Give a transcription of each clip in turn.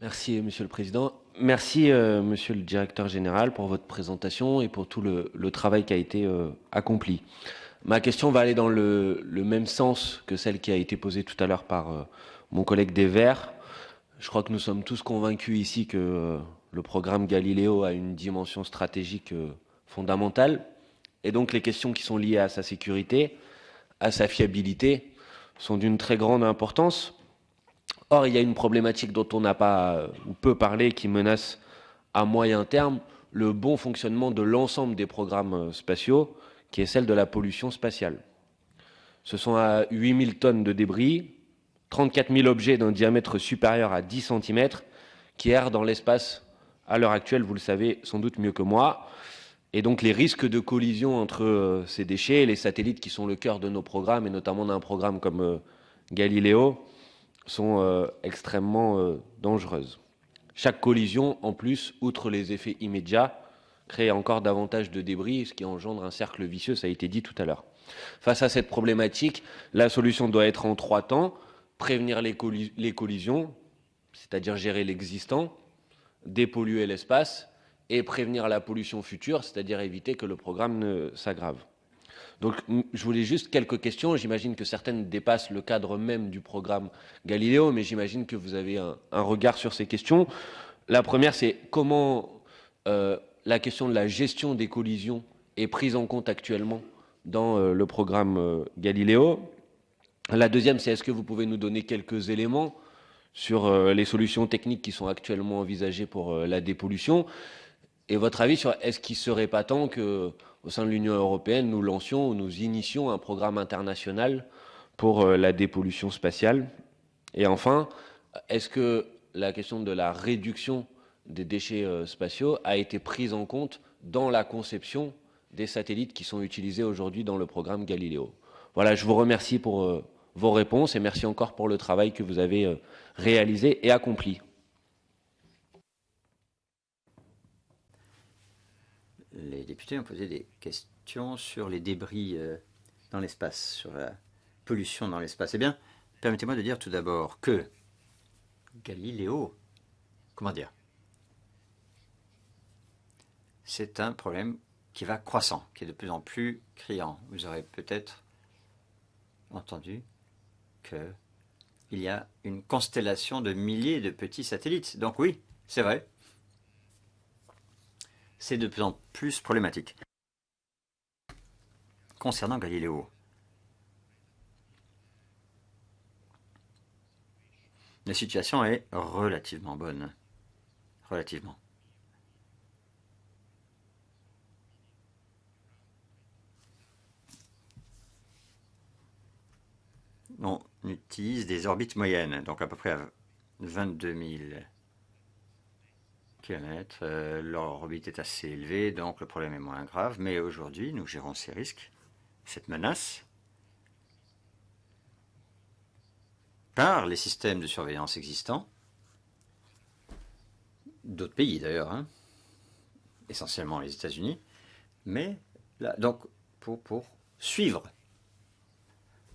Merci, Monsieur le Président. Merci, Monsieur le Directeur général, pour votre présentation et pour tout le travail qui a été accompli. Ma question va aller dans le même sens que celle qui a été posée tout à l'heure par mon collègue des Verts. Je crois que nous sommes tous convaincus ici que le programme Galileo a une dimension stratégique fondamentale. Et donc les questions qui sont liées à sa sécurité, à sa fiabilité, sont d'une très grande importance. Or, il y a une problématique dont on n'a pas ou peu parlé qui menace à moyen terme le bon fonctionnement de l'ensemble des programmes spatiaux, qui est celle de la pollution spatiale. Ce sont à 8000 tonnes de débris, 34 000 objets d'un diamètre supérieur à 10 cm qui errent dans l'espace à l'heure actuelle, vous le savez sans doute mieux que moi. Et donc les risques de collision entre ces déchets et les satellites qui sont le cœur de nos programmes, et notamment d'un programme comme Galileo, sont extrêmement dangereuses. Chaque collision, en plus, outre les effets immédiats, crée encore davantage de débris, ce qui engendre un cercle vicieux, ça a été dit tout à l'heure. Face à cette problématique, la solution doit être en trois temps: prévenir les collisions, c'est-à-dire gérer l'existant, dépolluer l'espace, et prévenir la pollution future, c'est-à-dire éviter que le programme ne s'aggrave. Donc je voulais juste quelques questions. J'imagine que certaines dépassent le cadre même du programme Galileo, mais j'imagine que vous avez un regard sur ces questions. La première, c'est comment la question de la gestion des collisions est prise en compte actuellement dans le programme Galileo. La deuxième, c'est est-ce que vous pouvez nous donner quelques éléments sur les solutions techniques qui sont actuellement envisagées pour la dépollution, et votre avis sur est-ce qu'il ne serait pas temps que, au sein de l'Union européenne, nous lancions ou nous initions un programme international pour la dépollution spatiale? Et enfin, est-ce que la question de la réduction des déchets spatiaux a été prise en compte dans la conception des satellites qui sont utilisés aujourd'hui dans le programme Galileo? Voilà, je vous remercie pour vos réponses et merci encore pour le travail que vous avez réalisé et accompli. Les députés ont posé des questions sur les débris dans l'espace, sur la pollution dans l'espace. Eh bien, permettez-moi de dire tout d'abord que Galiléo, comment dire, c'est un problème qui va croissant, qui est de plus en plus criant. Vous aurez peut-être entendu qu'il y a une constellation de milliers de petits satellites. Donc oui, c'est vrai, c'est de plus en plus problématique. Concernant Galiléo, la situation est relativement bonne. Relativement. On utilise des orbites moyennes, donc à peu près à 22 000 km. L'orbite est assez élevée, donc le problème est moins grave. Mais aujourd'hui, nous gérons ces risques, cette menace, par les systèmes de surveillance existants, d'autres pays d'ailleurs, hein, essentiellement les États-Unis, mais là, donc pour suivre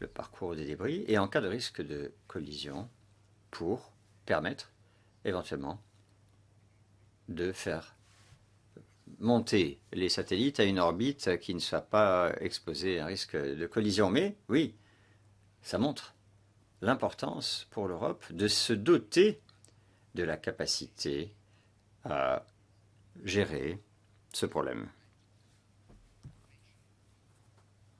le parcours des débris et en cas de risque de collision, pour permettre éventuellement de faire monter les satellites à une orbite qui ne soit pas exposée à un risque de collision. Mais oui, ça montre l'importance pour l'Europe de se doter de la capacité à gérer ce problème.